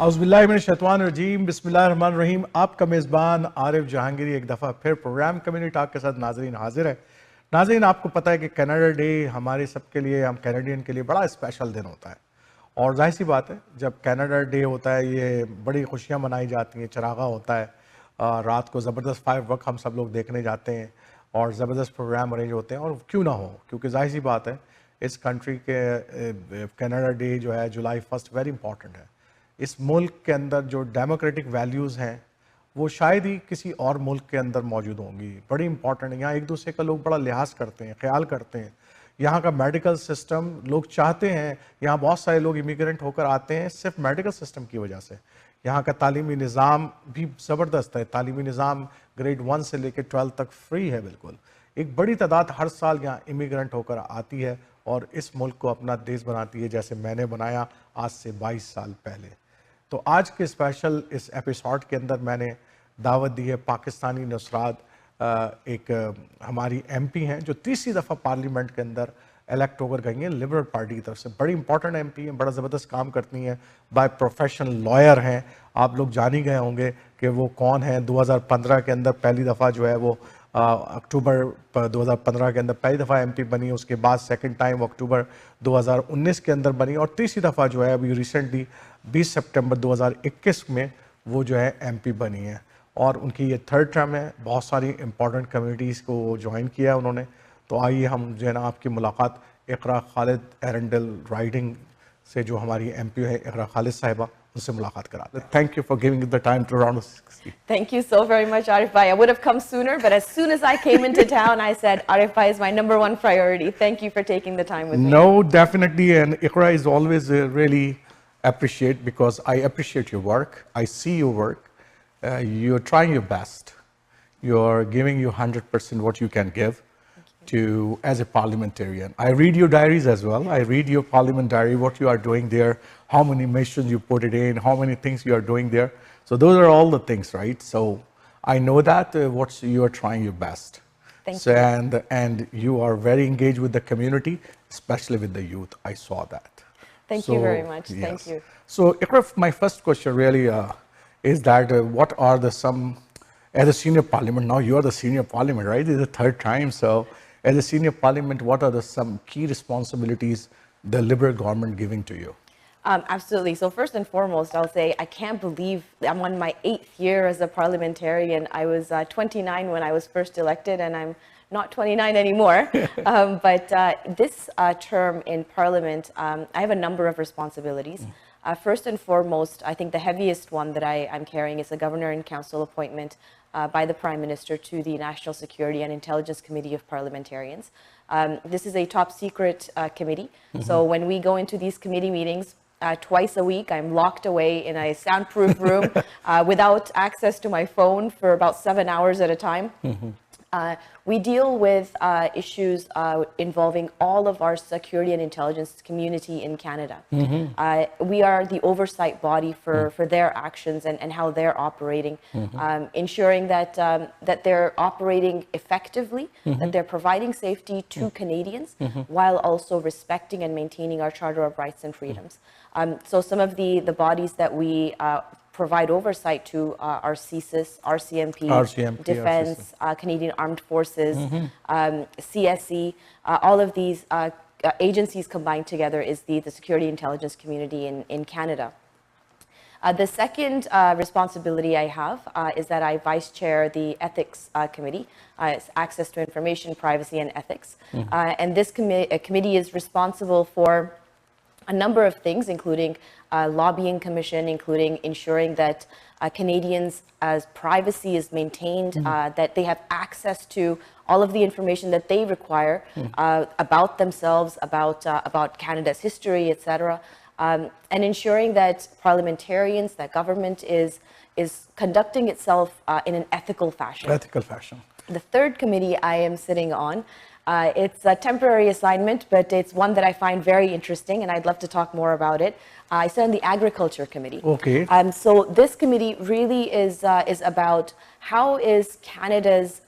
औज़ुबिल्लाहिमिनश्शैतानिर्रजीम बिस्मिल्लाहिर्रहमानिर्रहीम। आपका मेज़बान आरिफ जहांगीरी एक दफ़ा फिर प्रोग्राम कम्युनिटी टॉक के साथ नाज़रीन हाजिर है। नाज़रीन, आपको पता है कि कनाडा डे हमारे सबके लिए, हम कैनेडियन के लिए बड़ा स्पेशल दिन होता है। और जाहिर सी बात है, जब कनाडा डे होता है ये बड़ी खुशियाँ मनाई जाती हैं, चरागा होता है, रात को ज़बरदस्त फायरवर्क हम सब लोग देखने जाते हैं और ज़बरदस्त प्रोग्राम अरेंज होते हैं। और क्यों ना हो, क्योंकि जाहिर सी बात है इस कंट्री के कनाडा डे जो है जुलाई 1 वेरी इंपॉर्टेंट है। इस मुल्क के अंदर जो डेमोक्रेटिक वैल्यूज़ हैं वो शायद ही किसी और मुल्क के अंदर मौजूद होंगी। बड़ी इंपॉर्टेंट है, यहाँ एक दूसरे का लोग बड़ा लिहाज करते हैं, ख्याल करते हैं। यहाँ का मेडिकल सिस्टम, लोग चाहते हैं, यहाँ बहुत सारे लोग इमिग्रेंट होकर आते हैं सिर्फ मेडिकल सिस्टम की वजह से। यहाँ का तालीमी निज़ाम भी ज़बरदस्त है, तालीमी निज़ाम ग्रेड 1 से लेकर 12 तक फ्री है बिल्कुल। एक बड़ी तादाद हर साल यहाँ इमिग्रेंट होकर आती है और इस मुल्क को अपना देश बनाती है, जैसे मैंने बनाया आज से 22 साल पहले। तो आज के स्पेशल इस एपिसोड के अंदर मैंने दावत दी है पाकिस्तानी नुसरात, एक हमारी एमपी हैं जो तीसरी दफ़ा पार्लियामेंट के अंदर इलेक्ट होकर गई हैं लिबरल पार्टी की तरफ से। बड़ी इंपॉर्टेंट एमपी हैं, बड़ा ज़बरदस्त काम करती हैं, बाय प्रोफेशनल लॉयर हैं। आप लोग जान ही गए होंगे कि वो कौन है। 2015 के अंदर पहली दफ़ा जो है वो अक्टूबर 2015 के अंदर पहली दफ़ा एमपी बनी, उसके बाद सेकंड टाइम अक्टूबर 2019 के अंदर बनी और तीसरी दफ़ा जो है अभी रिसेंटली 20 सितंबर 2021 में वो जो है एमपी बनी है और उनकी ये थर्ड टर्म है। बहुत सारी इंपॉर्टेंट कम्युनिटीज़ को ज्वाइन किया है उन्होंने। तो आइए हम जो है ना आपकी मुलाकात इकरा खालिद एरेंडल राइडिंग से, जो हमारी एमपी है इकरा खालिद साहिबा, उनसे मुलाकात करा दें। Thank you for giving the time to round 60. Thank you so very much, Arif Bhai. I would have come sooner, but as soon as I came into town, I said, Arif Bhai is my #1 priority. Thank you for taking the time with me. No, definitely. And Iqra is always really appreciate, because I appreciate your work. I see your work. You're trying your best. You're giving you 100% what you can give to as a parliamentarian. I read your diaries as well. I read your parliament diary, what you are doing there, how many missions you put it in, how many things you are doing there. So those are all the things, right? So I know that you are trying your best. Thank you. And you are very engaged with the community, especially with the youth. I saw that. Thank you very much. Yes. Thank you. So Iqra, my first question really is that what are as a senior parliament, now you are the senior parliament, right? This is the third time. So as a senior parliament, what are some key responsibilities the Liberal government giving to you? Absolutely. So first and foremost, I'll say I can't believe I'm on my 8th year as a parliamentarian. I was 29 when I was first elected, and I'm not 29 anymore. But this term in Parliament, I have a number of responsibilities. First and foremost, I think the heaviest one that I'm carrying is a Governor and Council appointment by the Prime Minister to the National Security and Intelligence Committee of Parliamentarians. This is a top secret committee. So when we go into these committee meetings, twice a week, I'm locked away in a soundproof room without access to my phone for about 7 hours at a time. We deal with issues involving all of our security and intelligence community in Canada. We are the oversight body for their actions and how they're operating, ensuring that they're operating effectively, that they're providing safety to Canadians, while also respecting and maintaining our Charter of Rights and Freedoms. So some of the bodies that we provide oversight to are CSIS, RCMP, Defense, Canadian Armed Forces, CSE. All of these agencies combined together is the security intelligence community in Canada. The second responsibility I have is that I vice chair the Ethics Committee, Access to Information, Privacy and Ethics. And this committee is responsible for a number of things, including lobbying commission, including ensuring that Canadians' privacy is maintained, that they have access to all of the information that they require about themselves, about Canada's history, etc., and ensuring that parliamentarians, that government is conducting itself in an ethical fashion. Ethical fashion. The third committee I am sitting on, it's a temporary assignment, but it's one that I find very interesting, and I'd love to talk more about it. I sit on the Agriculture Committee. Okay. So this committee really is about how is Canada's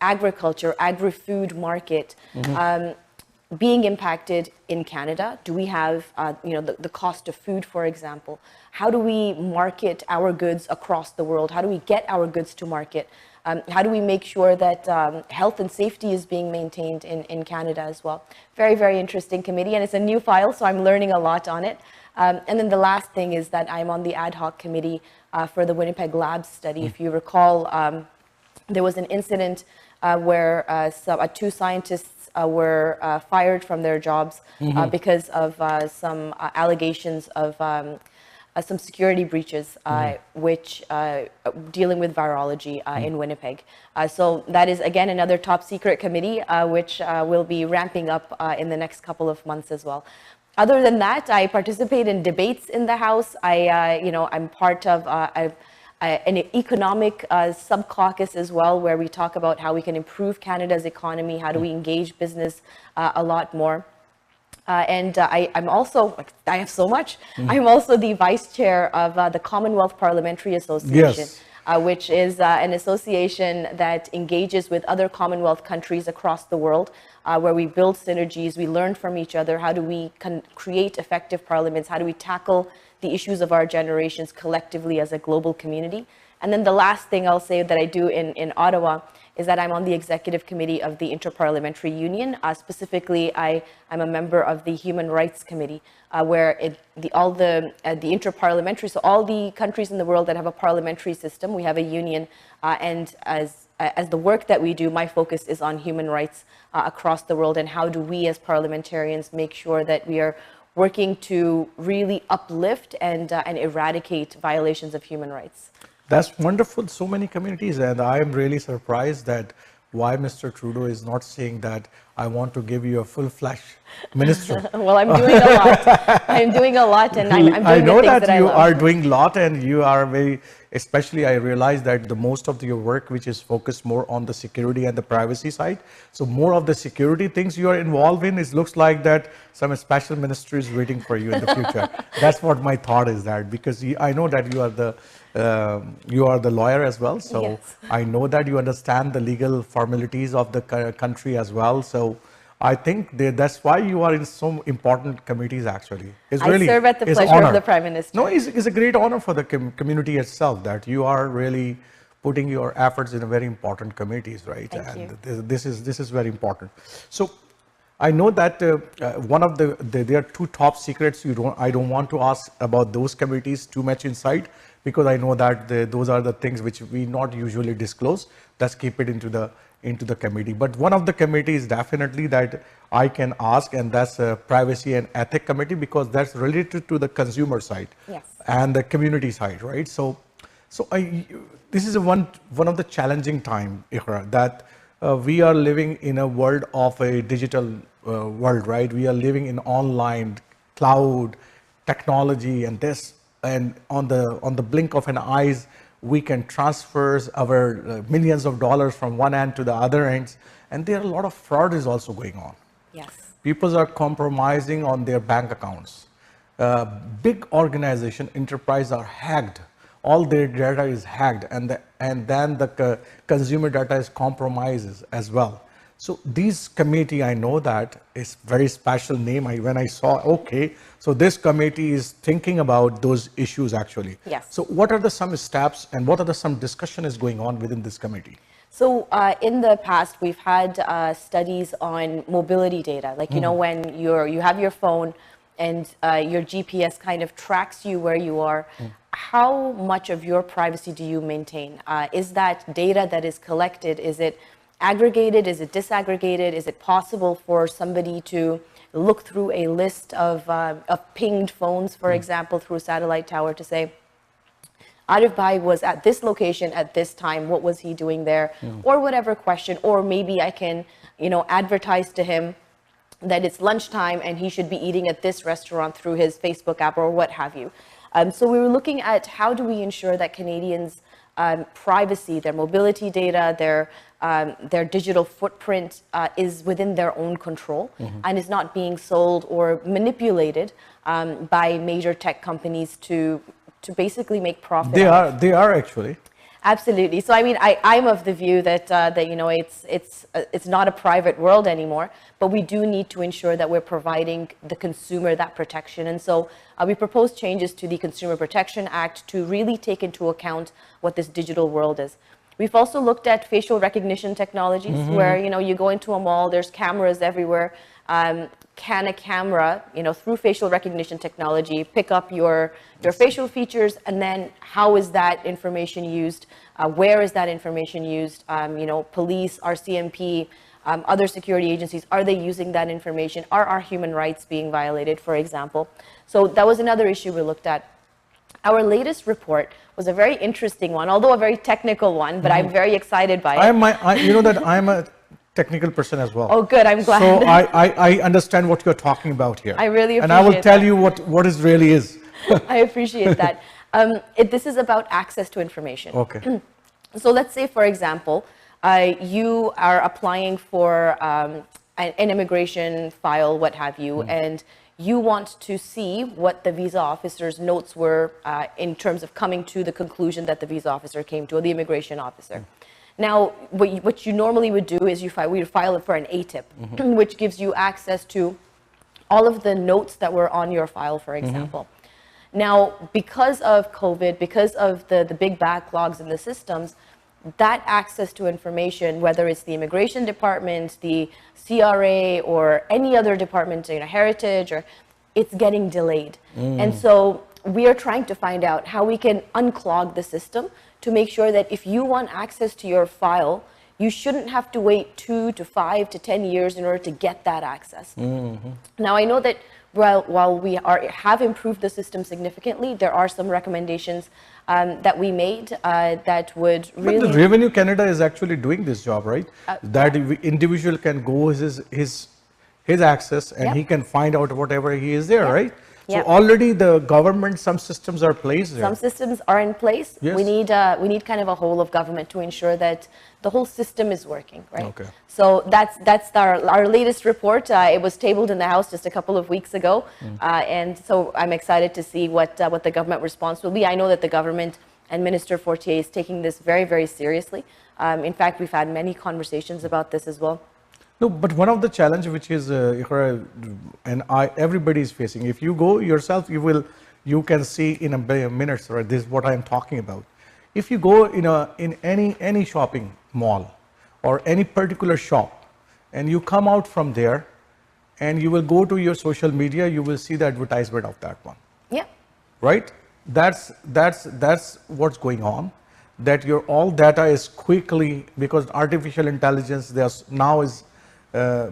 agriculture, agri-food market being impacted in Canada? Do we have, the cost of food, for example? How do we market our goods across the world? How do we get our goods to market? How do we make sure that health and safety is being maintained in Canada as well? Very, very interesting committee, and it's a new file, so I'm learning a lot on it. And then the last thing is that I'm on the ad hoc committee for the Winnipeg Labs study. If you recall, there was an incident where two scientists were fired from their jobs because of some allegations of some security breaches, which dealing with virology in Winnipeg. So that is, again, another top secret committee, which will be ramping up in the next couple of months as well. Other than that, I participate in debates in the House. I'm part of an economic sub-caucus as well, where we talk about how we can improve Canada's economy, how do we engage business a lot more. I'm also, I have so much, I'm also the vice chair of the Commonwealth Parliamentary Association, which is an association that engages with other Commonwealth countries across the world, where we build synergies, we learn from each other, how do we create effective parliaments, how do we tackle the issues of our generations collectively as a global community. And then the last thing I'll say that I do in Ottawa is that I'm on the executive committee of the Interparliamentary Union. Specifically, I'm a member of the Human Rights Committee, where the interparliamentary, so all the countries in the world that have a parliamentary system, we have a union, and as the work that we do, my focus is on human rights across the world, and how do we as parliamentarians make sure that we are working to really uplift and eradicate violations of human rights. That's wonderful. So many communities, and I am really surprised that why Mr. Trudeau is not saying that I want to give you a full-fledged minister. Well, I'm doing a lot. I'm doing a lot, and I'm doing I know the things that you I love. are doing a lot, and you are very, especially I realize that the most of your work, which is focused more on the security and the privacy side. So more of the security things you are involved in, it looks like that some special ministry is waiting for you in the future. That's what my thought is, that because I know that you are the lawyer as well. So yes. I know that you understand the legal formalities of the country as well. So I think that's why you are in so important committees, actually. I serve at the pleasure of the Prime Minister. No, it's a great honor for the community itself that you are really putting your efforts in a very important committees, right? Thank you. This is very important. So I know that one of there are two top secrets. I don't want to ask about those committees too much inside, because I know that those are the things which we not usually disclose. Let's keep it into the committee. But one of the committees definitely that I can ask, and that's a privacy and ethics committee, because that's related to the consumer side. Yes. And the community side, right? So this is one of the challenging time, Iqra, that we are living in a world of a digital world, right? We are living in online, cloud, technology, and this, and on the blink of an eyes, we can transfer our millions of dollars from one end to the other ends, and there are a lot of fraud is also going on. Yes. People are compromising on their bank accounts. Big organization, enterprise are hacked. All their data is hacked, and then the consumer data is compromised as well. So these committee, I know that is very special name. When I saw, okay, so this committee is thinking about those issues actually. Yes. So what are some steps, and what are some discussion is going on within this committee? So in the past, we've had studies on mobility data. Like, you know, when you have your phone and your GPS kind of tracks you where you are, how much of your privacy do you maintain? Is that data that is collected, is it aggregated? Is it disaggregated? Is it possible for somebody to look through a list of pinged phones, for example, through a satellite tower to say, Arif Bhai was at this location at this time, what was he doing there? Or whatever question, or maybe I can, advertise to him that it's lunchtime and he should be eating at this restaurant through his Facebook app or what have you. So we were looking at how do we ensure that Canadians' privacy, their mobility data, their digital footprint is within their own control and is not being sold or manipulated by major tech companies to basically make profit. They are actually. Absolutely. So I mean, I'm of the view that that you know it's not a private world anymore, but we do need to ensure that we're providing the consumer that protection. And so we propose changes to the Consumer Protection Act to really take into account what this digital world is. We've also looked at facial recognition technologies, where you know you go into a mall, there's cameras everywhere. Can a camera, you know, through facial recognition technology, pick up your facial features, and then how is that information used? Where is that information used? You know, police, RCMP, other security agencies, are they using that information? Are our human rights being violated, for example? So that was another issue we looked at. Our latest report was a very interesting one, although a very technical one, but I'm very excited by it. You know that I'm a technical person as well. Oh, good. I'm glad. So I understand what you're talking about here. I really appreciate and I will tell that. you what it really is. I appreciate that. This is about access to information. Okay. So let's say, for example, you are applying for an immigration file, what have you, and you want to see what the visa officer's notes were in terms of coming to the conclusion that the visa officer came to, or the immigration officer. Now, what you normally would do is we would file it for an ATIP, which gives you access to all of the notes that were on your file, for example. Now, because of COVID, because of the big backlogs in the systems, that access to information, whether it's the immigration department, the CRA, or any other department, you know, heritage, or it's getting delayed. And so we are trying to find out how we can unclog the system to make sure that if you want access to your file, you shouldn't have to wait 2 to 5 to 10 years in order to get that access. Now, I know that while we have improved the system significantly, there are some recommendations that we made that would really... But the Revenue Canada is actually doing this job, right? That individual can go his access and he can find out whatever he is there, right? So already the government, some systems are placed there. Some systems are in place. Yes. We need kind of a whole of government to ensure that the whole system is working, right? Okay. So that's our latest report. It was tabled in the House just a couple of weeks ago, and so I'm excited to see what the government response will be. I know that the government and Minister Fortier is taking this very, very seriously. In fact, we've had many conversations about this as well. No, but one of the challenge which is Iqra and everybody is facing. If you go yourself, you can see in a minute, right? This is what I am talking about. If you go in any shopping mall or any particular shop, and you come out from there, and you will go to your social media, you will see the advertisement of that one. Yeah. Right. That's what's going on. That your all data is quickly, because artificial intelligence there's now is.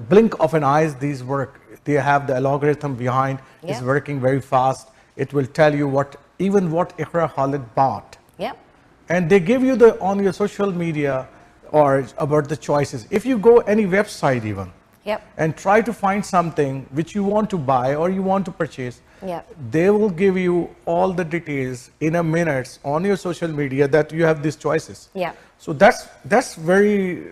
Blink of an eye, they have the algorithm behind, it's working very fast. It will tell you what Iqra Khalid bought. Yeah. And they give you on your social media or about the choices. If you go any website even and try to find something which you want to buy or you want to purchase, they will give you all the details in a minute on your social media that you have these choices. Yeah. So that's very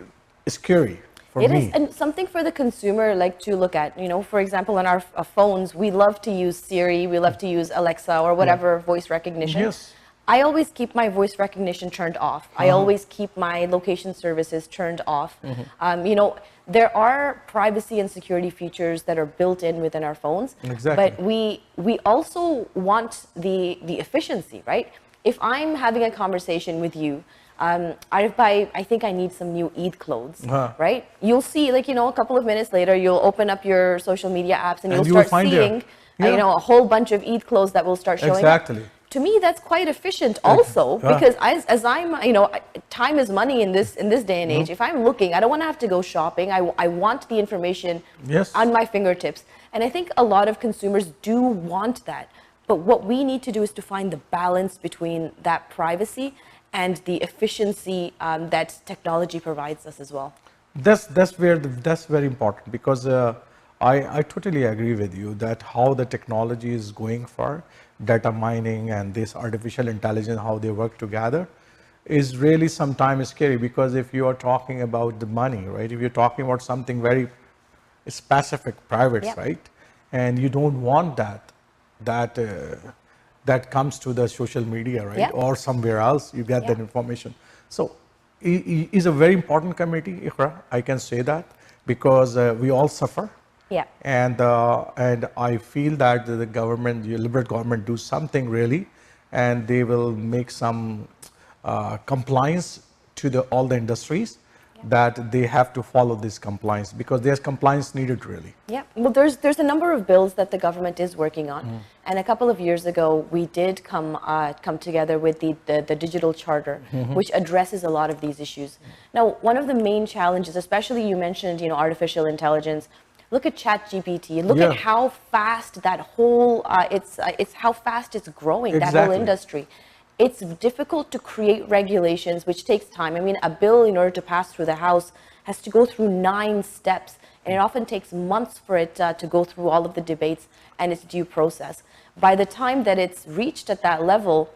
scary. It is, and something for the consumer like to look at. You know, for example, on our phones, we love to use Siri, we love to use Alexa or whatever voice recognition. Yes. I always keep my voice recognition turned off. I always keep my location services turned off. You know, there are privacy and security features that are built in within our phones. Exactly. But we also want the efficiency, right? If I'm having a conversation with you, I think I need some new Eid clothes, right? You'll see, like, you know, a couple of minutes later, you'll open up your social media apps and you'll start seeing, you know, a whole bunch of Eid clothes that will start showing up. To me, that's quite efficient also, because as I'm, you know, time is money in this day and age. If I'm looking, I don't want to have to go shopping. I want the information on my fingertips. And I think a lot of consumers do want that. But what we need to do is to find the balance between that privacy and the efficiency that technology provides us as well. That's very important, because I totally agree with you that how the technology is going for data mining and this artificial intelligence, how they work together, is really sometimes scary. Because if you are talking about the money, right? If you're talking about something very specific, private, right? And you don't want that comes to the social media, right? Or somewhere else, you get that information. So it is a very important committee, Iqra. I can say that because we all suffer. Yeah. And I feel that the government, the Liberal government, do something really, and they will make some compliance to all the industries, that they have to follow this compliance, because there's compliance needed really. Yeah, well, there's a number of bills that the government is working on, and a couple of years ago we did come together with the digital charter, which addresses a lot of these issues. Now, one of the main challenges, especially you mentioned, artificial intelligence. Look at ChatGPT. Look at how fast that whole it's how fast it's growing. That whole industry. It's difficult to create regulations, which takes time. I mean, a bill, in order to pass through the House, has to go through 9 steps, and it often takes months for it to go through all of the debates and its due process. By the time that it's reached at that level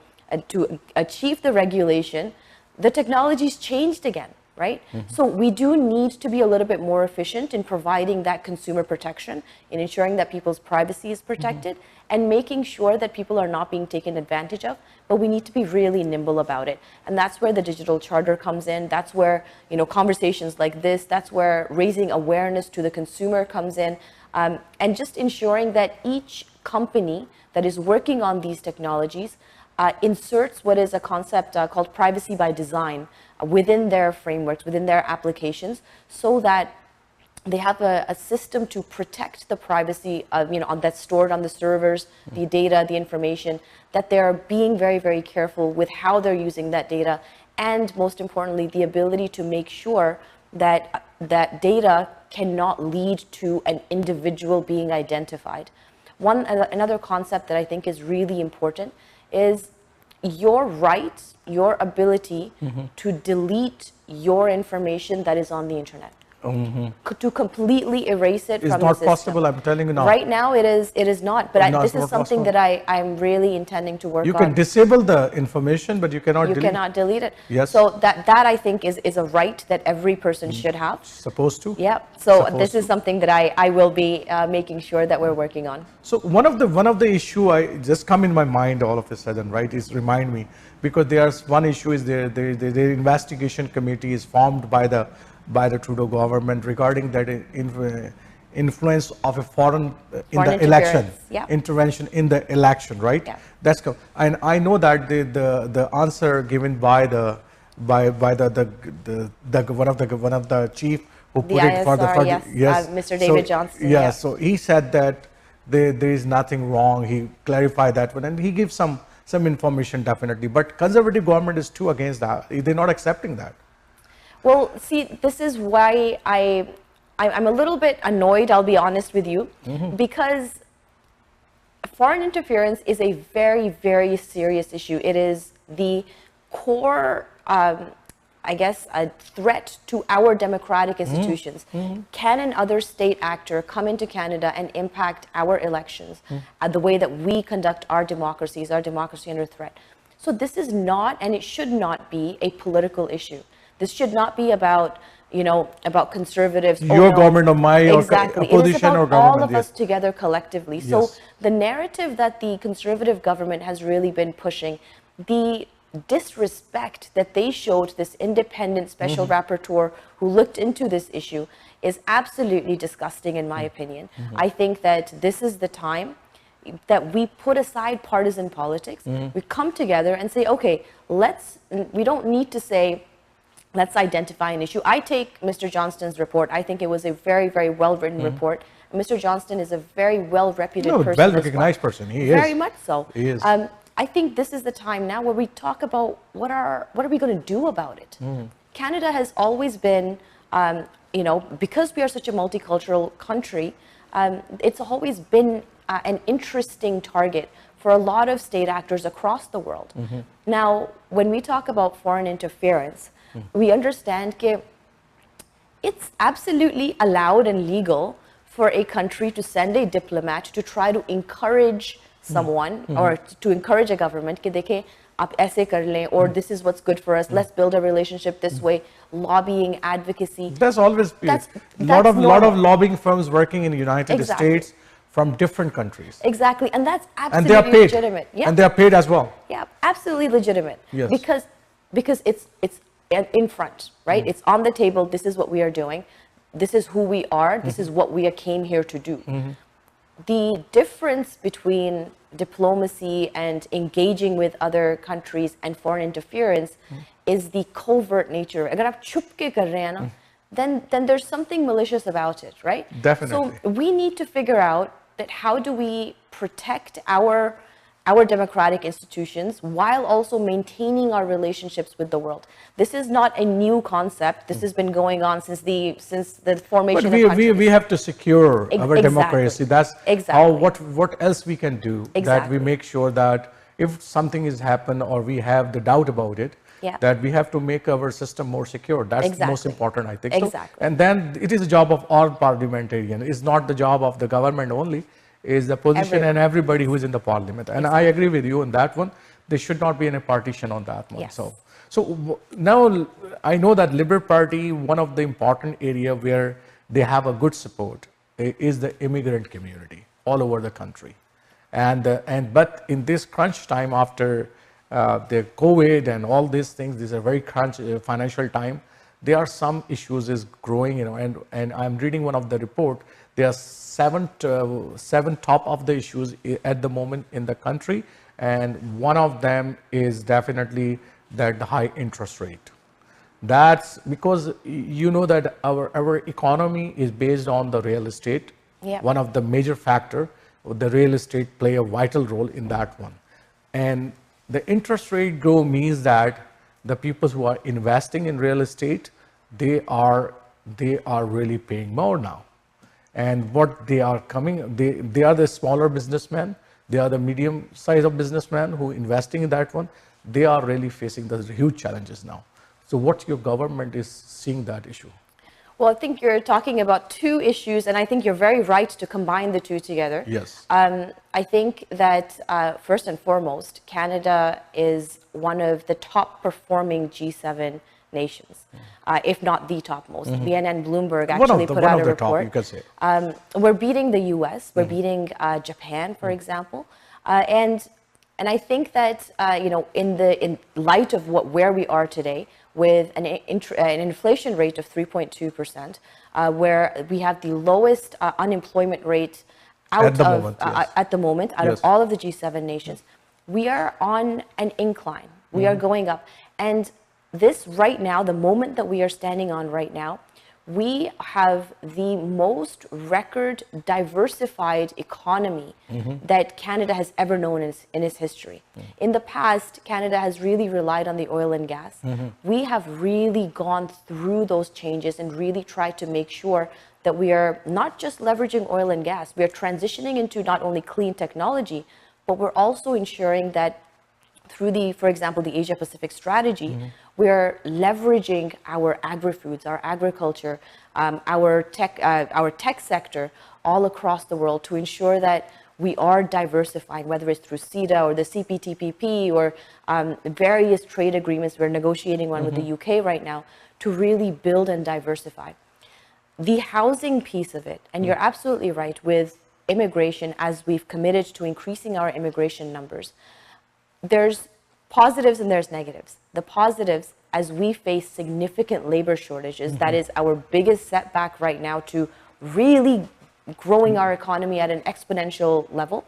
to achieve the regulation, the technology's changed again. Right? So we do need to be a little bit more efficient in providing that consumer protection, in ensuring that people's privacy is protected, and making sure that people are not being taken advantage of. But we need to be really nimble about it. And that's where the digital charter comes in. That's where, conversations like this, that's where raising awareness to the consumer comes in. And just ensuring that each company that is working on these technologies inserts what is a concept called privacy by design within their frameworks, within their applications, so that they have a system to protect the privacy of, that's stored on the servers, the data, the information, that they're being very, very careful with how they're using that data, and most importantly, the ability to make sure that that data cannot lead to an individual being identified. Another concept that I think is really important is your right, your ability to delete your information that is on the internet. To completely erase it from the system. It's not possible, I'm telling you now. Right now it is not, but this is something that I'm really intending to work on. You can disable the information, but you cannot delete it. You cannot delete it. Yes. So that I think is a right that every person should have. Supposed to. Yeah. So this is something that I will be making sure that we're working on. So one of the issue I just come in my mind all of a sudden, right, is remind me, because there's one issue is the investigation committee is formed by the Trudeau government regarding that influence of a foreign in the election, intervention in the election, right? Yeah. That's and I know that the answer given by one of the chief who put it for the Mr. David Johnston. So he said that there is nothing wrong. He clarified that one, and he gives some information definitely. But conservative government is too against that. They're not accepting that. Well, see, this is why I'm a little bit annoyed, I'll be honest with you, because foreign interference is a very, very serious issue. It is the core, I guess, a threat to our democratic institutions. Can another state actor come into Canada and impact our elections, the way that we conduct our democracy under threat? So this is not, and it should not be, a political issue. This should not be about, about conservatives. Your government or my exactly. opposition it is about or government. All of us together collectively. So the narrative that the conservative government has really been pushing, the disrespect that they showed this independent special rapporteur who looked into this issue is absolutely disgusting, in my opinion. I think that this is the time that we put aside partisan politics. We come together and say, okay, we don't need to say, let's identify an issue. I take Mr. Johnston's report. I think it was a very, very well-written report. Mr. Johnston is a very well-reputed person. Well-recognized person. He is. Very much so. He is. I think this is the time now where we talk about what are we going to do about it. Canada has always been, because we are such a multicultural country, it's always been an interesting target for a lot of state actors across the world. Now, when we talk about foreign interference, we understand that it's absolutely allowed and legal for a country to send a diplomat to try to encourage someone or to encourage a government that they can aap aise kar le, or this is what's good for us, let's build a relationship this way, lobbying, advocacy. That's always been a lot of lobbying firms working in the United States from different countries. Exactly, and that's absolutely legitimate. Yeah. And they are paid as well. Yeah, absolutely legitimate. Yes. Because in front, right? It's on the table. This is what we are doing. This is who we are. This is what we came here to do. The difference between diplomacy and engaging with other countries and foreign interference is the covert nature. अगर आप छुप के कर रहे हैं ना, then there's something malicious about it, right? Definitely. So we need to figure out that how do we protect our democratic institutions while also maintaining our relationships with the world. This is not a new concept. This has been going on since the formation but of countries. we have to secure our Exactly. democracy. That's how what else we can do, that Exactly. we make sure that if something has happened or we have the doubt about it, Yeah. that we have to make our system more secure. That's the most Exactly. important, I think. Exactly. So, and then it is the job of all parliamentarians. It's not the job of the government only. Is the position Everyone. and everybody who is in the parliament. And I agree with you on that one. There should not be any partition on that one. Yes. So now I know that Liberal Party, one of the important area where they have a good support is the immigrant community all over the country. But in this crunch time after the COVID and all these things, these are very crunch financial time. There are some issues is growing, and I'm reading one of the report. There are seven top of the issues at the moment in the country, and one of them is definitely that the high interest rate. That's because you know that our economy is based on the real estate. Yeah. One of the major factor, the real estate play a vital role in that one. And the interest rate grow means that the people who are investing in real estate, they are really paying more now. And what they are coming, they are the smaller businessmen, they are the medium size of businessmen who investing in that one. They are really facing the huge challenges now. So what your government is seeing that issue? Well, I think you're talking about two issues, and I think you're very right to combine the two together. Yes. I think that first and foremost, Canada is one of the top performing G7 nations, if not the topmost. BNN Bloomberg actually put out a report. You can say. We're beating the US, we're beating Japan, for example, and I think that in light of where we are today, with an inflation rate of 3.2%, where we have the lowest unemployment rate out of all of the G7 nations, we are on an incline. We are going up, and this right now, the moment that we are standing on right now, we have the most record diversified economy that Canada has ever known in its history. In the past, Canada has really relied on the oil and gas. We have really gone through those changes and really tried to make sure that we are not just leveraging oil and gas, we are transitioning into not only clean technology, but we're also ensuring that through for example, the Asia Pacific strategy, we are leveraging our agri-foods, our agriculture, our tech sector all across the world to ensure that we are diversifying, whether it's through CETA or the CPTPP or various trade agreements. We're negotiating one with the UK right now to really build and diversify. The housing piece of it, and you're absolutely right with immigration, as we've committed to increasing our immigration numbers. There's positives and there's negatives. The positives, as we face significant labor shortages, that is our biggest setback right now to really growing our economy at an exponential level.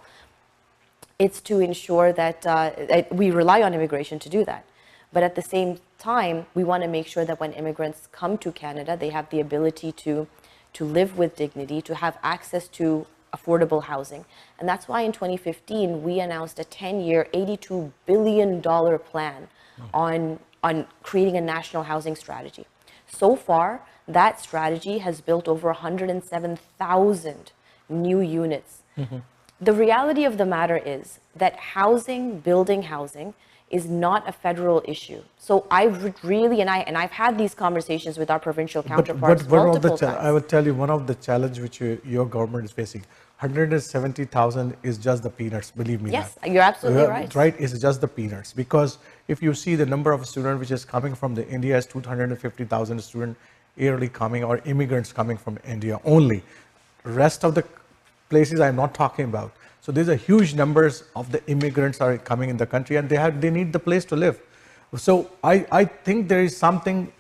It's to ensure that we rely on immigration to do that. But at the same time, we want to make sure that when immigrants come to Canada, they have the ability to live with dignity, to have access to affordable housing. And that's why in 2015, we announced a 10-year, $82 billion plan on creating a national housing strategy. So far, that strategy has built over 107,000 new units. The reality of the matter is that building housing, is not a federal issue. So I would really, and I've had these conversations with our provincial counterparts multiple times. I would tell you, one of the challenges which your government is facing, 170,000 is just the peanuts, believe me. Yes, you're absolutely right. Right, it's just the peanuts. Because if you see the number of students which is coming from the India is 250,000 students yearly coming, or immigrants coming from India only. Rest of the places I'm not talking about. So there's a huge numbers of the immigrants are coming in the country, and they need the place to live. So I think there is something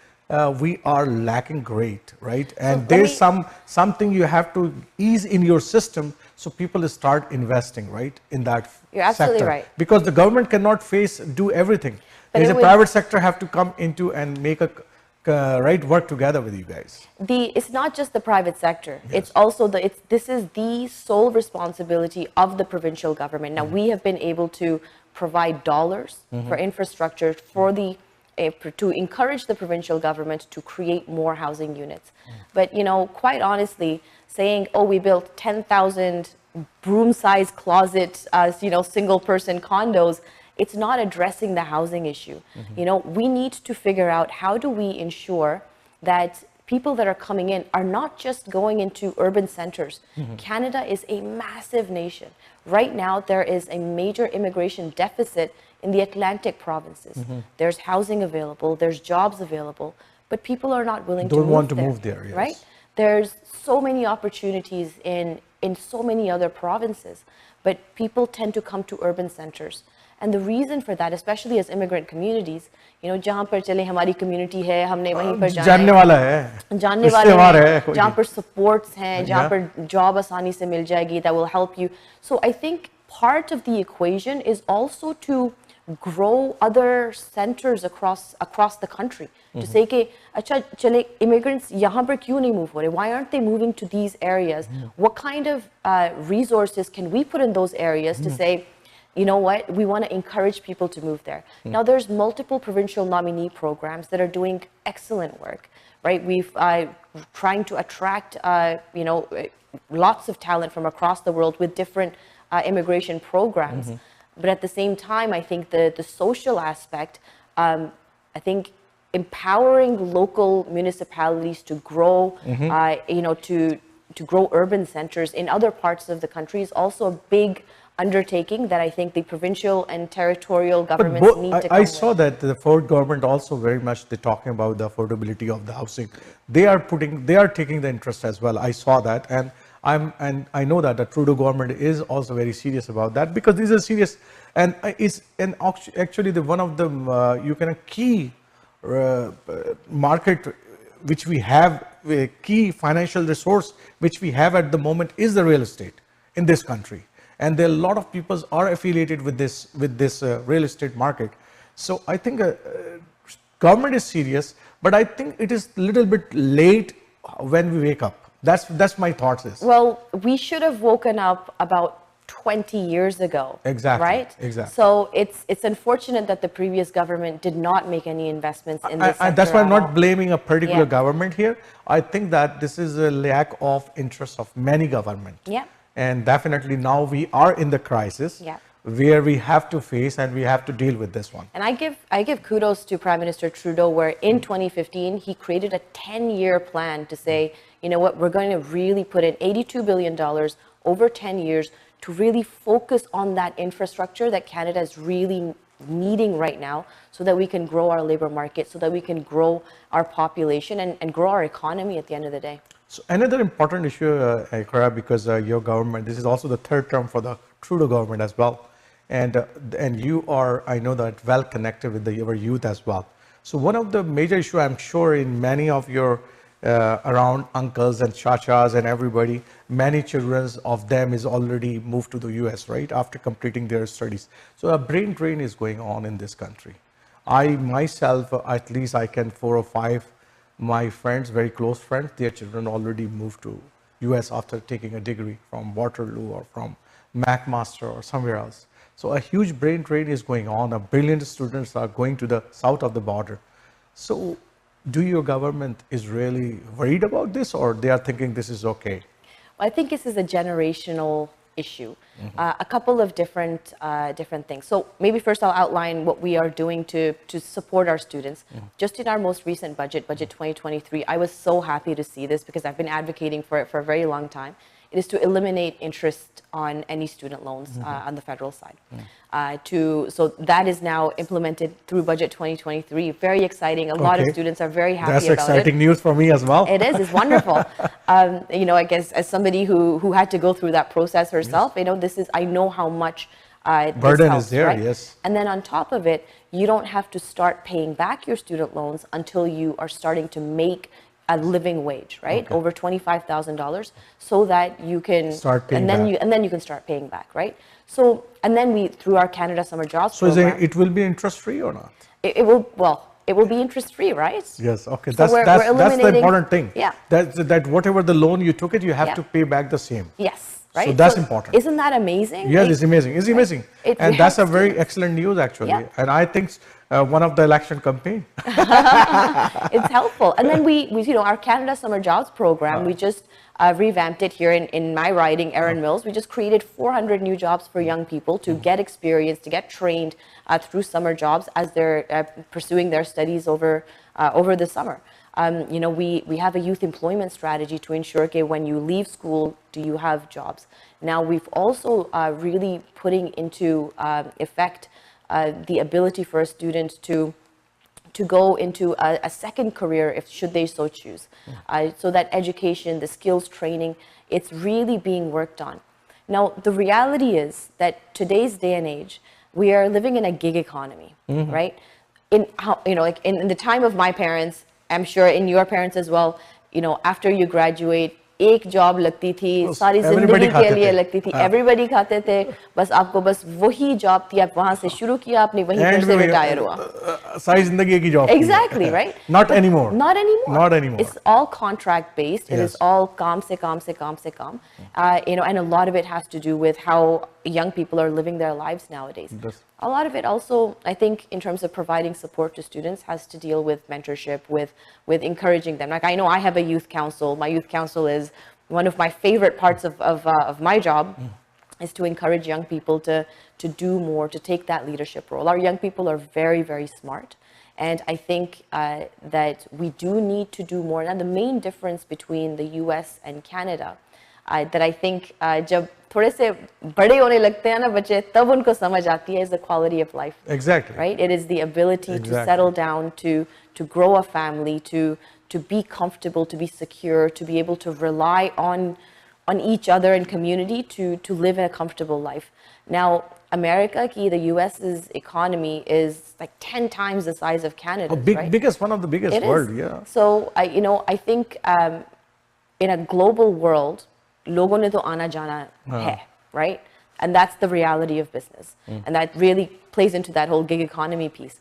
we are lacking great, right? And let there's me- something you have to ease in your system so people start investing, right, in that You're absolutely sector. right. Because the government cannot do everything. But There's it a would- private sector have to come into and make a right work together with you guys. It's not just the private sector. Yes. It's also this is the sole responsibility of the provincial government. Now we have been able to provide dollars for infrastructure for the to encourage the provincial government to create more housing units. But quite honestly, saying, "Oh, we built 10,000 broom-sized closet, single-person condos," it's not addressing the housing issue. We need to figure out how do we ensure that people that are coming in are not just going into urban centers. Canada is a massive nation. Right now, there is a major immigration deficit in the Atlantic provinces. There's housing available, there's jobs available, but people are not willing Don't want to there, move there, yes. right? There's so many opportunities in so many other provinces, but people tend to come to urban centers. And the reason for that, especially as immigrant communities, जहाँ पर चले हमारी community है, हमने वहीं पर जाना जानने वाला है, जानने वाले रिश्तेदार है हैं, कोई जहाँ भी। पर supports हैं, जहाँ Yeah. पर job आसानी से मिल जाएगी, that will help you. So I think part of the equation is also to grow other centers across the country. To say कि अच्छा चले immigrants यहाँ पर क्यों नहीं move हो रहे? Why aren't they moving to these areas? What kind of resources can we put in those areas to say, you know what, we want to encourage people to move there. Now, there's multiple provincial nominee programs that are doing excellent work, right? We've trying to attract, lots of talent from across the world with different immigration programs. But at the same time, I think the social aspect, I think empowering local municipalities to grow, to grow urban centers in other parts of the country is also a big undertaking that I think the provincial and territorial governments need to come I saw that the Ford government also very much they're talking about the affordability of the housing. They are taking the interest as well. I saw that, and I know that the Trudeau government is also very serious about that, because these are serious, and actually one of the key market which we have, a key financial resource which we have at the moment is the real estate in this country. And there are a lot of people are affiliated with this real estate market. So I think government is serious, but I think it is a little bit late when we wake up. That's my thoughts is. Well, we should have woken up about 20 years ago. Exactly. Right? Exactly. So it's unfortunate that the previous government did not make any investments in this sector That's why I'm at not all. blaming a particular Yeah. government here. I think that this is a lack of interest of many government. Yeah. And definitely now we are in the crisis Yeah. where we have to face and we have to deal with this one. And I give kudos to Prime Minister Trudeau, where in 2015 he created a 10-year plan to say, you know what, we're going to really put in $82 billion over 10 years to really focus on that infrastructure that Canada is really needing right now, so that we can grow our labor market, so that we can grow our population and grow our economy at the end of the day. So another important issue, Iqra, because your government, this is also the third term for the Trudeau government as well. And you are, I know that, well connected with your youth as well. So one of the major issue, I'm sure in many of your around uncles and chachas and everybody, many children of them is already moved to the US, right, after completing their studies. So a brain drain is going on in this country. I myself, at least I can 4 or 5, my friends, very close friends, their children already moved to US after taking a degree from Waterloo or from McMaster or somewhere else. So a huge brain drain is going on. A billion students are going to the south of the border. So do your government is really worried about this, or they are thinking this is okay? I think this is a generational issue. A couple of different things. So maybe first I'll outline what we are doing to support our students. Just in our most recent budget 2023, I was so happy to see this because I've been advocating for it for a very long time. It is to eliminate interest on any student loans on the federal side. So that is now implemented through budget 2023. Very exciting. A lot of students are very happy That's about it. That's exciting news for me as well. It is. It's wonderful. I guess as somebody who had to go through that process herself, I know how much Burden helps, is there, right? yes. And then on top of it, you don't have to start paying back your student loans until you are starting to make a living wage, right? Okay. Over $25,000, so that you can Start paying and then back. you can start paying back, right? So, and then we, through our Canada Summer Jobs So program, it will be interest free or not? it will, well, it will be interest free, right? Yes, okay. So we're That's the eliminating- important thing. Yeah. That whatever the loan you took it, you have Yeah. to pay back the same. Yes, right? So that's important. Isn't that amazing? Yes, Like, it's amazing. It's amazing. It And that's a helps very students. excellent news, actually. Yeah. And I think one of the election campaign. It's helpful. And then we our Canada Summer Jobs program, we just revamped it here in my riding, Erin Mills. We just created 400 new jobs for young people to get experience, to get trained through summer jobs as they're pursuing their studies over the summer. We have a youth employment strategy to ensure that when you leave school, do you have jobs? Now, we've also really putting into effect the ability for a student to go into a second career if should they so choose. So that education, the skills training, it's really being worked on. Now, the reality is that today's day and age, we are living in a gig economy, right? Like in the time of my parents, I'm sure in your parents as well, after you graduate, एक job लगती थी, सारी जिंदगी के लिए लगती थी, everybody खाते थे, बस आपको बस वही जॉब थी, आप वहां से शुरू किया, आपने वहीं पर से रिटायर हुआ, सारी जिंदगी की job, exactly, right? Not anymore. Not anymore. Not anymore. It's all contract based. It is all काम से काम. And a lot of it has to do with how young people are living their lives nowadays. A lot of it also, I think, in terms of providing support to students, has to deal with mentorship, with encouraging them. Like, I know I have a youth council. My youth council is one of my favorite parts of my job, is to encourage young people to do more, to take that leadership role. Our young people are very, very smart. And I think that we do need to do more. And the main difference between the US and Canada, that I think जब थोड़े से बड़े होने लगते हैं ना बच्चे, तब उनको समझ आती है, is the quality of life. Exactly. Right? It is the ability to settle down, to grow a family, to be comfortable, to be secure, to be able to rely on each other and community to live a comfortable life. Now, America, the US's economy is like 10 times the size of Canada. Right? Biggest, one of the biggest world, yeah. So I think in a global world, लोगों ने तो आना जाना है, right? And that's the reality of business. And that really plays into that whole gig economy piece.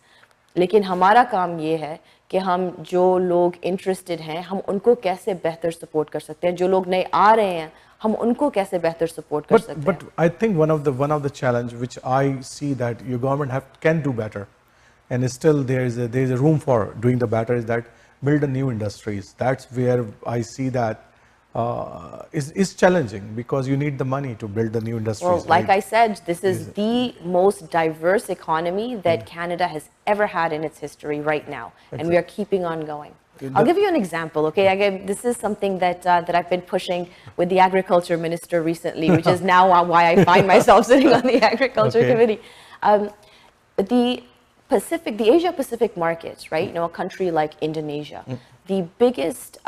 लेकिन हमारा काम ये है कि हम जो लोग interested हैं, हम उनको कैसे बेहतर support कर सकते हैं, जो लोग नए आ रहे हैं, हम उनको कैसे बेहतर support कर सकते हैं. But I think one of the challenge which I see that your government can do better, and still there is a room for doing the better, is that build a new industries. That's where I see that is challenging, because you need the money to build the new industries. Well, like right? I said, this is the most diverse economy that Canada has ever had in its history right now, and we are keeping on going. I'll give you an example, okay? This is something that I've been pushing with the Agriculture Minister recently, which is now why I find myself sitting on the Agriculture Committee. The Asia-Pacific markets, right? A country like Indonesia, the biggest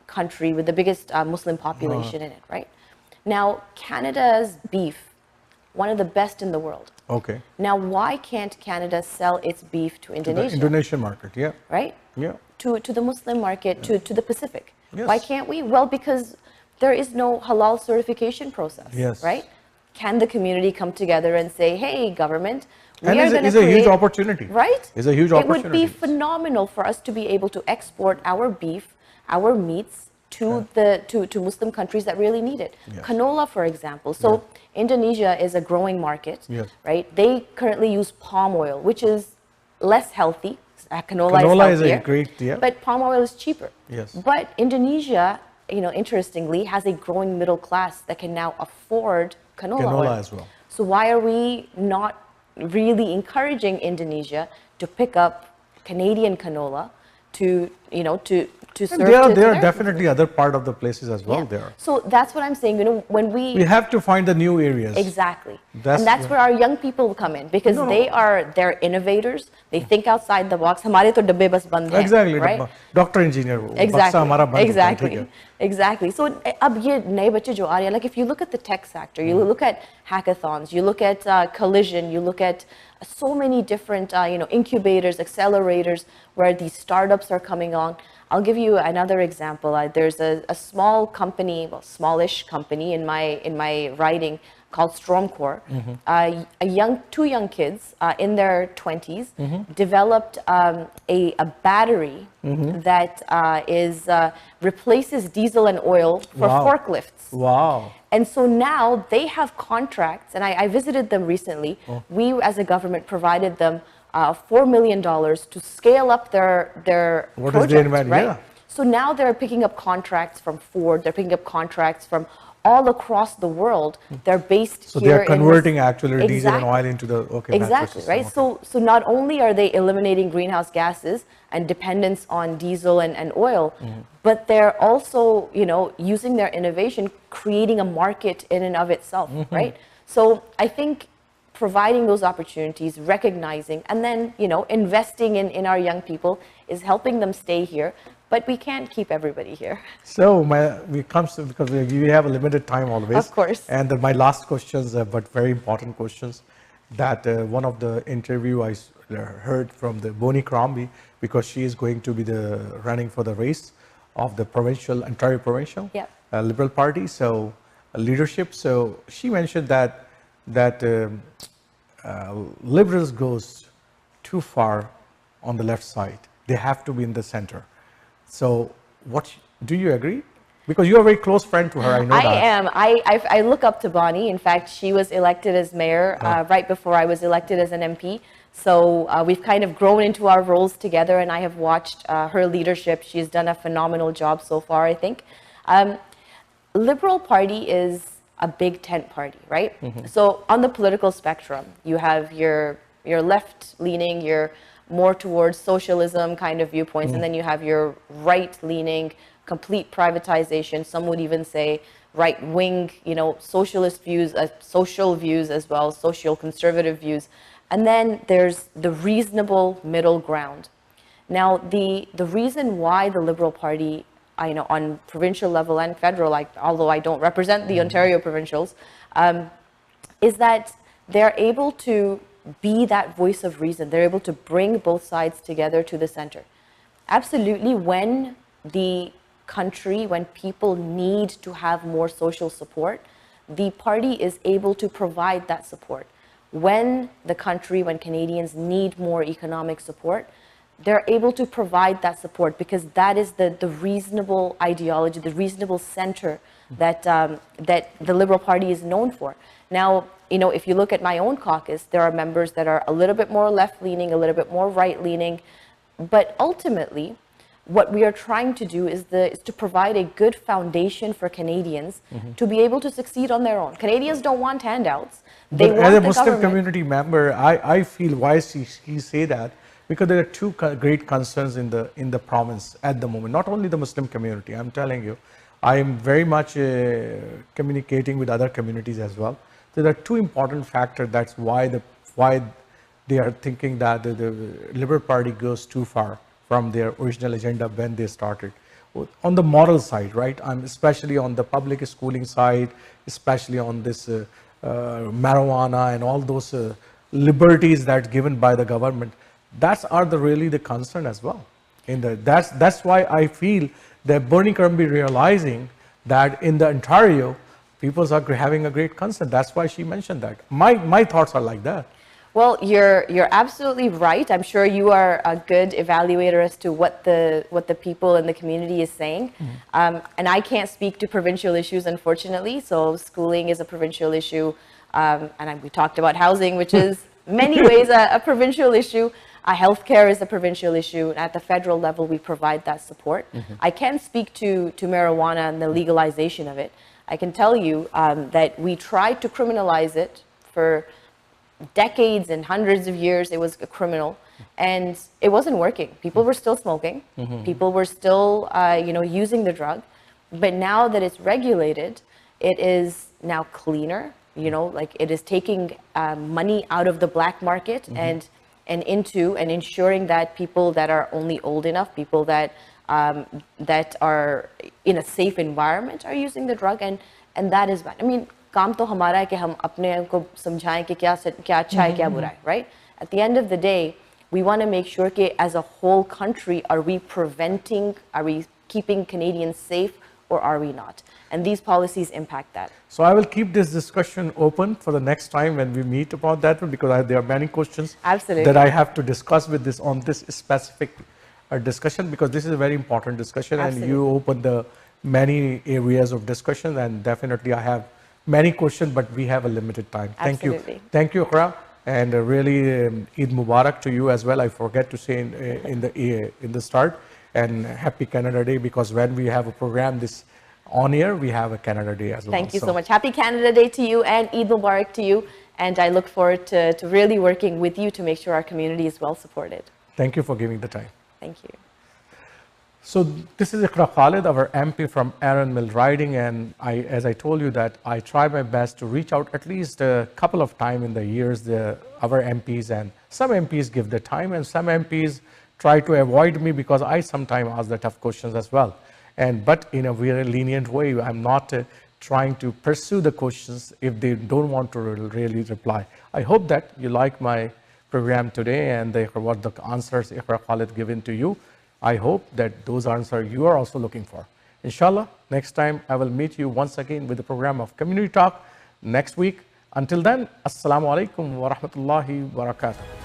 country with the biggest Muslim population in it, right? Now, Canada's beef, one of the best in the world. Okay. Now, why can't Canada sell its beef to Indonesia? To the Indonesian market, yeah. Right? Yeah. To the Muslim market, to the Pacific. Yes. Why can't we? Well, because there is no halal certification process, yes. right? Can the community come together and say, hey, government, we and are going to create... a huge opportunity. Right? It's a huge opportunity. It would be phenomenal for us to be able to export our beef, our meats, to Muslim countries that really need it. Yes. Canola, for example. So Indonesia is a growing market, right? They currently use palm oil, which is less healthy. Canola is healthier, a great, but palm oil is cheaper. Yes. But Indonesia, interestingly, has a growing middle class that can now afford canola oil as well. So why are we not really encouraging Indonesia to pick up Canadian canola, to to serve. And there to are their definitely other part of the places as well yeah. there. So that's what I'm saying. When We have to find the new areas. exactly, and that's where our young people come in, because they're innovators. They think outside the box. हमारे तो डब्बे बस बंद हैं, Exactly, right? Doctor, engineer, Exactly, बक्सा हमारा बंद होता है, ठीक exactly, है. exactly. So अब ये नए बच्चे जो आ रहे हैं, like if you look at the tech sector, you look at hackathons, you look at Collision, you look at so many different incubators, accelerators, where these startups are coming on. I'll give you another example. There's a small company, well, smallish company in my writing called Stormcore. Two young kids in their 20s developed a battery that replaces diesel and oil for forklifts. Wow. And so now they have contracts, and I visited them recently. We, as a government, provided them $4 million to scale up their project, right? Yeah. So now they're picking up contracts from Ford, they're picking up contracts from all across the world. They're based so here. So they're converting actually diesel and oil into the, exactly, right? Okay. So not only are they eliminating greenhouse gases and dependence on diesel and oil, but they're also, using their innovation, creating a market in and of itself, right? So I think providing those opportunities, recognizing, and then, investing in our young people is helping them stay here. But we can't keep everybody here. So because we have a limited time always. Of course. And my last questions, but very important questions, that one of the interview I heard from the Bonnie Crombie, because she is going to be running for the race of the Ontario provincial Liberal Party, so leadership. So she mentioned that Liberals goes too far on the left side. They have to be in the center. So do you agree? Because you're a very close friend to her, I know that. I am. I look up to Bonnie. In fact, she was elected as mayor right before I was elected as an MP. So we've kind of grown into our roles together, and I have watched her leadership. She's done a phenomenal job so far, I think. Liberal Party is a big tent party, right? So on the political spectrum, you have your left-leaning, your more towards socialism kind of viewpoints, and then you have your right-leaning, complete privatization. Some would even say right-wing, socialist views, social views as well, social conservative views. And then there's the reasonable middle ground. Now, the reason why the Liberal Party, on provincial level and federal, although I don't represent the Ontario provincials, is that they're able to be that voice of reason. They're able to bring both sides together to the center. Absolutely, when the country, when people need to have more social support, the party is able to provide that support. When the country, when Canadians need more economic support, they're able to provide that support, because that is the reasonable ideology, the reasonable center that the Liberal Party is known for. Now, if you look at my own caucus, there are members that are a little bit more left-leaning, a little bit more right-leaning, but ultimately, what we are trying to do is to provide a good foundation for Canadians to be able to succeed on their own. Canadians don't want handouts. They want as a the Muslim government. Community member, I feel why he say that, because there are two great concerns in the province at the moment. Not only the Muslim community, I'm telling you, I am very much communicating with other communities as well. So there are two important factors. That's why they are thinking that the Liberal Party goes too far from their original agenda when they started. On the moral side, right? Especially on the public schooling side, especially on this marijuana and all those liberties that's given by the government. That's really the concern as well. That's why I feel that Bernie Crombie realizing that in the Ontario, people are having a great concern. That's why she mentioned that. My thoughts are like that. Well, you're absolutely right. I'm sure you are a good evaluator as to what the people in the community is saying. And I can't speak to provincial issues, unfortunately. So schooling is a provincial issue, and we talked about housing, which is many ways a provincial issue. Healthcare is a provincial issue. At the federal level, we provide that support. I can speak to marijuana and the legalization of it. I can tell you that we tried to criminalize it for decades and hundreds of years, it was a criminal, and it wasn't working. People were still smoking. People were still, using the drug. But now that it's regulated, it is now cleaner. Like it is taking money out of the black market and into and ensuring that people that are only old enough, people that that are in a safe environment are using the drug, and that is bad. I mean, काम तो हमारा है कि हम अपने को समझाएं कि क्या अच्छा है क्या बुरा है, right? At the end of the day, we want to make sure that as a whole country, are we keeping Canadians safe, or are we not? And these policies impact that. So I will keep this discussion open for the next time when we meet about that one, because there are many questions that I have to discuss with this on this specific discussion, because this is a very important discussion. And you open the many areas of discussion, and definitely I have many questions, but we have a limited time. Thank you, Iqra, and really Eid Mubarak to you as well. I forget to say in the start, and Happy Canada Day, because when we have a program this on air, we have a Canada Day as well. Thank you so much. Happy Canada Day to you, and Eid Mubarak to you. And I look forward to really working with you to make sure our community is well supported. Thank you for giving the time. Thank you. So this is Iqra Khalid, our MP from Aaron Mill riding, and as I told you that I try my best to reach out at least a couple of times in the years, our MPs, and some MPs give the time and some MPs try to avoid me because I sometimes ask the tough questions as well. But in a very lenient way. I'm not trying to pursue the questions if they don't want to really reply. I hope that you like my program today and what the answers Iqra Khalid given to you. I hope that those answers you are also looking for. Inshallah, next time I will meet you once again with the program of Community Talk next week. Until then, Assalamu alaikum wa rahmatullahi wa barakatuh.